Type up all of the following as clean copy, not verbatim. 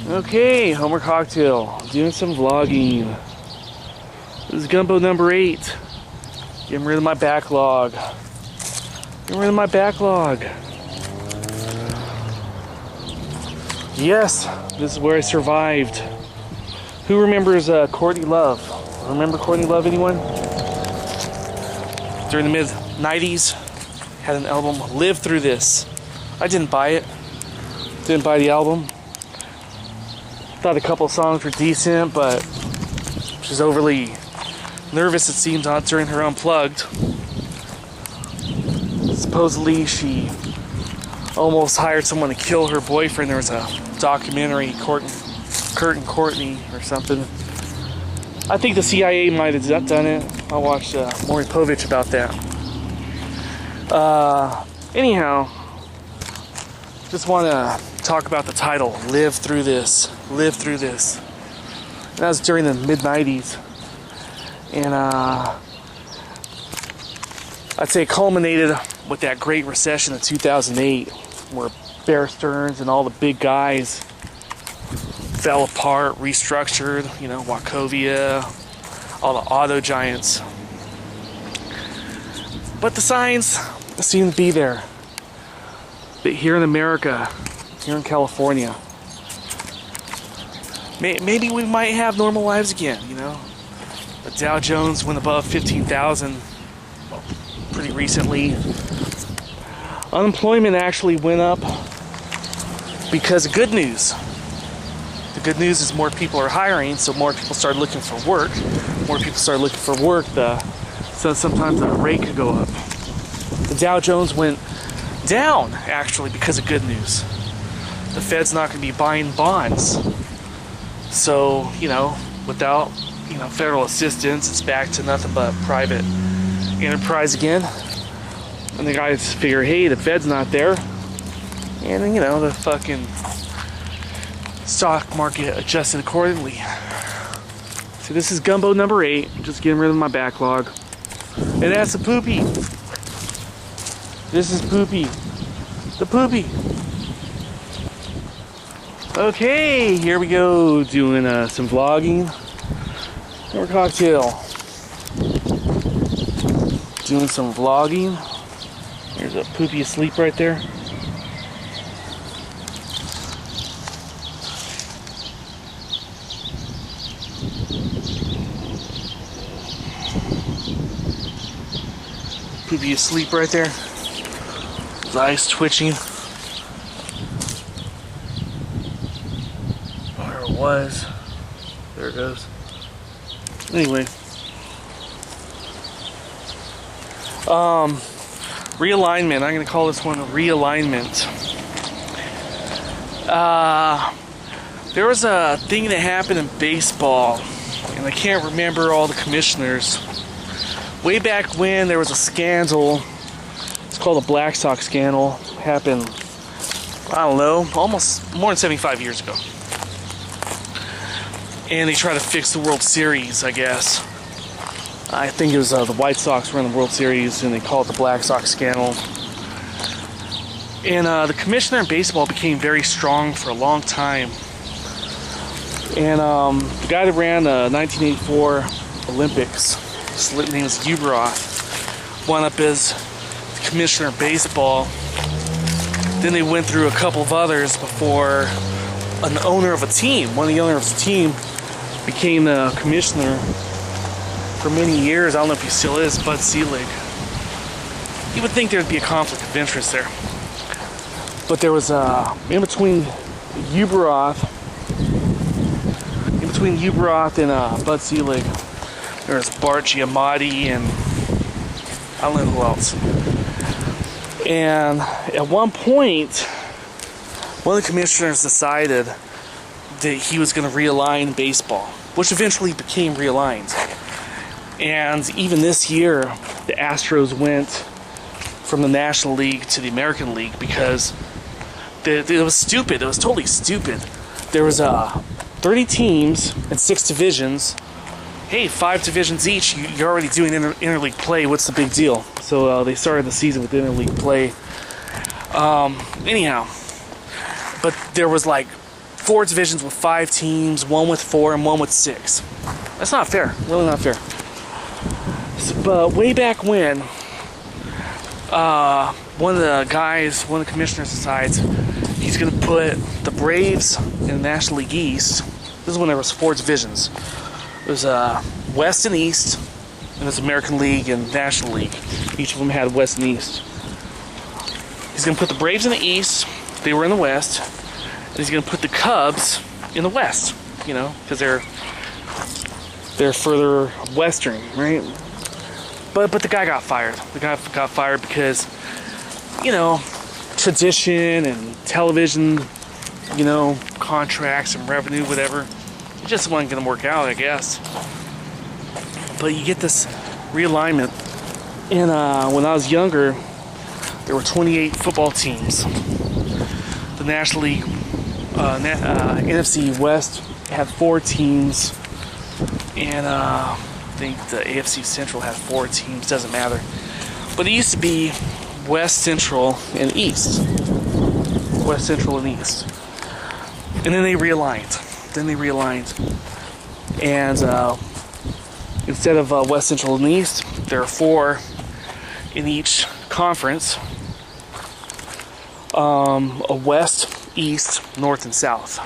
Okay, Homer Cocktail, doing some vlogging. This is Gumbo number 8. Getting rid of my backlog. Yes, this is where I survived. Who remembers Courtney Love? Remember Courtney Love, anyone? During the mid-90s, had an album, Live Through This. I didn't buy it. Didn't buy the album. Thought a couple songs were decent, but she's overly nervous, it seems, during her Unplugged. Supposedly, she almost hired someone to kill her boyfriend. There was a documentary, Kurt and Courtney or something. I think the CIA might have done it. I watched Maury Povich about that. Anyhow, just want to talk about the title, Live Through This. Live Through This. And that was during the mid-90s. And I'd say it culminated with that Great Recession of 2008, where Bear Stearns and all the big guys fell apart, restructured, Wachovia, all the auto giants. But the signs seem to be there. But here in America, here in California, maybe we might have normal lives again, The Dow Jones went above 15,000 pretty recently. Unemployment actually went up because of good news. The good news is more people are hiring, so more people start looking for work. More people start looking for work, so sometimes the rate could go up. The Dow Jones went down, actually, because of good news. The Fed's not going to be buying bonds. So, without, federal assistance, it's back to nothing but private enterprise again. And the guys figure, hey, the Fed's not there. And then, the fucking stock market adjusted accordingly. So this is Gumbo number 8. Just getting rid of my backlog. And that's the poopy. This is Poopy. The Poopy. Okay, here we go. Doing some vlogging. More cocktail. Doing some vlogging. There's a Poopy asleep right there. Poopy asleep right there. His eyes twitching. There it was. There it goes. Anyway. Realignment. I'm going to call this one a realignment. There was a thing that happened in baseball, and I can't remember all the commissioners. Way back when there was a scandal. It's called the Black Sox scandal. It happened, I don't know, almost more than 75 years ago. And they tried to fix the World Series, I guess. I think it was the White Sox were in the World Series, and they called it the Black Sox scandal. And the commissioner in baseball became very strong for a long time. And the guy that ran the 1984 Olympics, his name was Uberoth, wound up as the commissioner of baseball. Then they went through a couple of others before an owner of a team, one of the owners of the team, became the commissioner for many years. I don't know if he still is, Bud Selig. You would think there'd be a conflict of interest there. But there was in between Uberoth and Bud Selig, there was Bart Giamatti and I don't know who else. And at one point, one of the commissioners decided that he was going to realign baseball, which eventually became realigned. And even this year, the Astros went from the National League to the American League because it was stupid. It was totally stupid. There was 30 teams and 6 divisions. Hey, 5 divisions each. You're already doing interleague play. What's the big deal? So they started the season with interleague play. Anyhow, but there was like 4 divisions with 5 teams, one with 4 and one with 6. That's not fair, really not fair. But way back when, one of the commissioners decides he's going to put the Braves in the National League East. This is when there was 4 divisions. It was West and East, and there's American League and National League. Each of them had West and East. He's going to put the Braves in the East. They were in the West. And he's going to put the Cubs in the West. You know, because they're further western, right? But the guy got fired. The guy got fired because, you know, tradition and television, you know, contracts and revenue, whatever. It just wasn't going to work out, I guess. But you get this realignment. And when I was younger, there were 28 football teams. The National League, NFC West had 4 teams. And I think the AFC Central had 4 teams. Doesn't matter. But it used to be West, Central, and East. West, Central, and East. And then they realigned. And instead of West, Central, and East, there are 4 in each conference. A West, East, North, and South.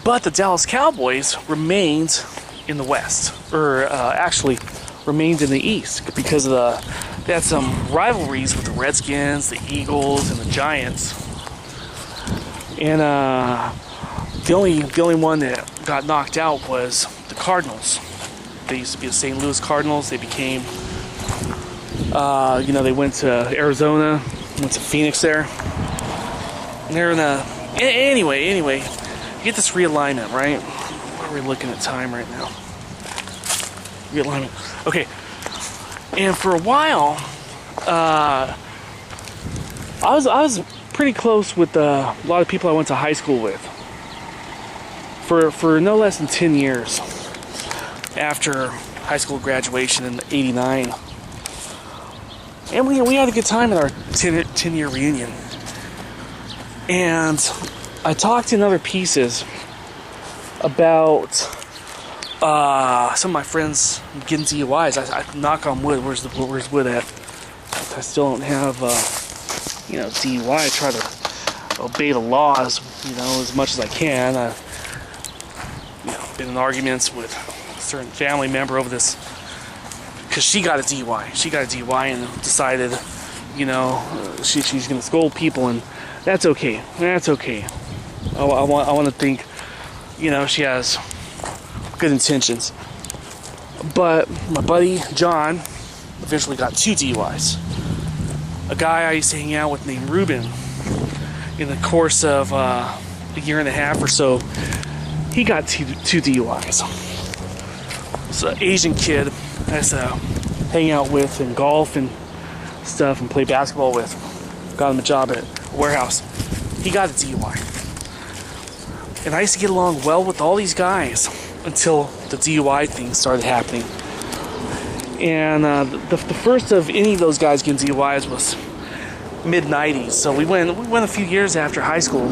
But the Dallas Cowboys remained in the West. Or actually remained in the East. Because of they had some rivalries with the Redskins, the Eagles, and the Giants. And the only one that got knocked out was the Cardinals. They used to be the St. Louis Cardinals. They became, you know, they went to Arizona, went to Phoenix there. And they're in a... Anyway, you get this realignment, right? What are we looking at time right now? Realignment. Okay. And for a while, I was pretty close with a lot of people I went to high school with. For no less than 10 years after high school graduation in '89. And we had a good time at our 10-year reunion. And I talked in other pieces about some of my friends getting DUIs. I knock on wood. Where's wood at? I still don't have you know, DUI. I try to obey the laws, you know, as much as I can. I've, you know, been in arguments with a certain family member over this because she got a DUI. She got a DUI and decided, you know, she's going to scold people, and that's okay. That's okay. I want to think, you know, she has good intentions. But my buddy John eventually got 2 DUIs. A guy I used to hang out with named Ruben, in the course of a year and a half or so, he got two DUIs. It's an Asian kid I used to hang out with and golf and stuff and play basketball with. Got him a job at a warehouse. He got a DUI. And I used to get along well with all these guys until the DUI thing started happening. And the first of any of those guys getting DUIs was mid-90s. So we went a few years after high school.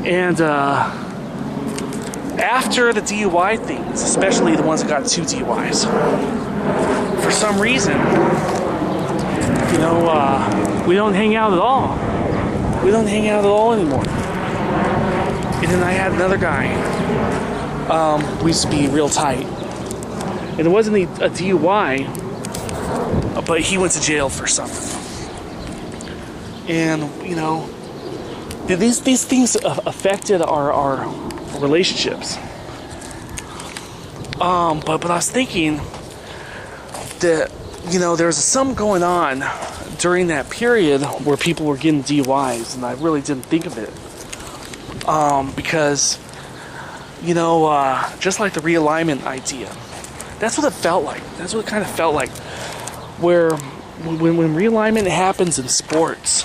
And after the DUI things, especially the ones that got 2 DUIs, for some reason, you know, we don't hang out at all. We don't hang out at all anymore. And then I had another guy. We used to be real tight. And it wasn't a DUI, but he went to jail for something. And, you know, these things affected our relationships. But I was thinking that, you know, there was something going on during that period where people were getting DUIs, and I really didn't think of it. Because, you know, just like the realignment idea, that's what it felt like. That's what it kind of felt like. Where when realignment happens in sports,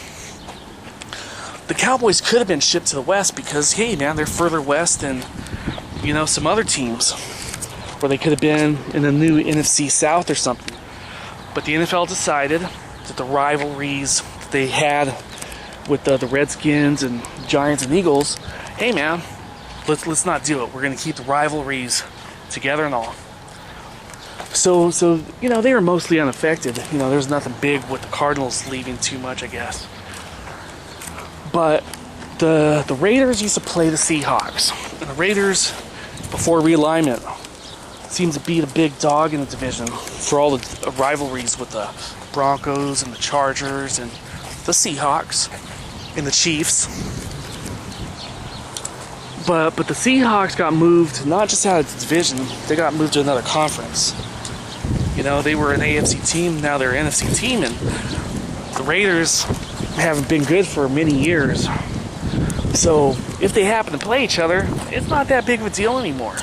the Cowboys could have been shipped to the West because, hey, man, they're further west than, you know, some other teams. Where they could have been in the new NFC South or something. But the NFL decided that the rivalries they had with the Redskins and Giants and Eagles, hey man, let's not do it. We're gonna keep the rivalries together and all. So you know, they were mostly unaffected. You know, there's nothing big with the Cardinals leaving too much, I guess. But the Raiders used to play the Seahawks, and the Raiders, before realignment, seemed to be the big dog in the division for all the rivalries with the Broncos and the Chargers and the Seahawks and the Chiefs. But the Seahawks got moved not just out of the division, they got moved to another conference. You know, they were an AFC team, now they're an NFC team, and the Raiders haven't been good for many years. So if they happen to play each other, it's not that big of a deal anymore.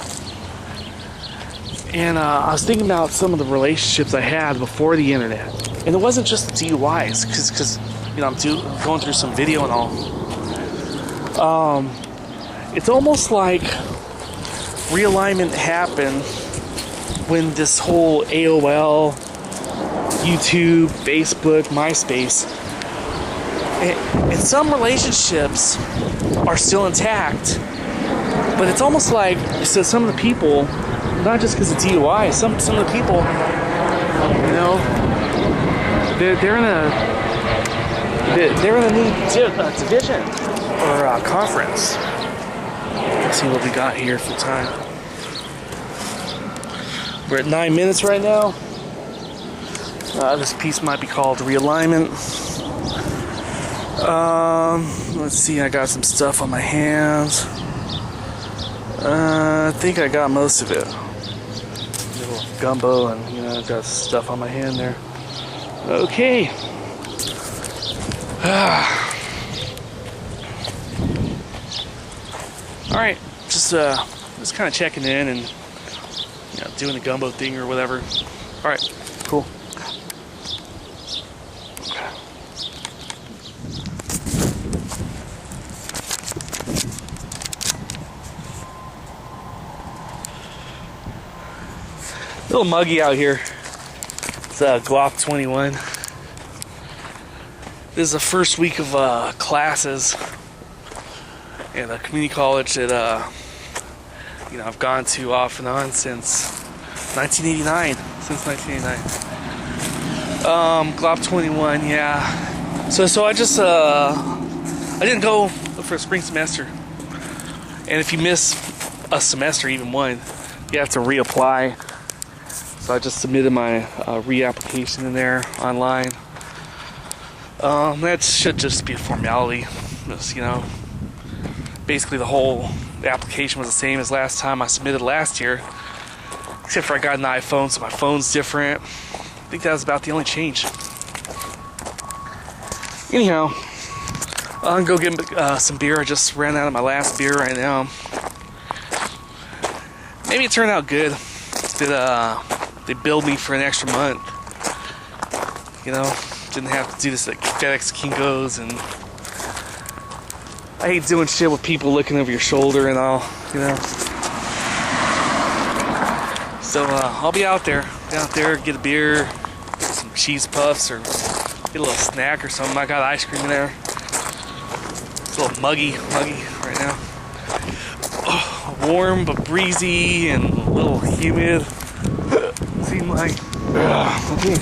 And I was thinking about some of the relationships I had before the internet. And it wasn't just the DUIs, because you know, I'm going through some video and all. It's almost like realignment happened when this whole AOL, YouTube, Facebook, MySpace, and some relationships are still intact, but it's almost like, so some of the people, not just because of DUI, some of the people, you know, they're in a new division or conference. Let's see what we got here for time. We're at 9 minutes right now. This piece might be called realignment. Let's see, I got some stuff on my hands. I think I got most of it. A little gumbo, and you know, I've got stuff on my hand there. Okay. All right, just kind of checking in and, you know, doing the gumbo thing or whatever. All right, cool. A little muggy out here. It's Glock 21. This is the first week of classes in a community college that you know, I've gone to off and on since 1989. Glock 21, yeah. So I just I didn't go for a spring semester, and if you miss a semester, even one, you have to reapply. So I just submitted my reapplication in there online. That should just be a formality. Just, you know, basically the whole application was the same as last time I submitted last year, except for I got an iPhone, so my phone's different. I think that was about the only change. Anyhow, I'm gonna go get some beer. I just ran out of my last beer right now. Maybe it turned out good. They billed me for an extra month. You know, didn't have to do this like FedEx Kinko's, and I hate doing shit with people looking over your shoulder and all, you know. So I'll be out there, get a beer, get some cheese puffs, or get a little snack or something. I got ice cream in there. It's a little muggy right now. Oh, warm but breezy and a little humid. Seemed like, okay.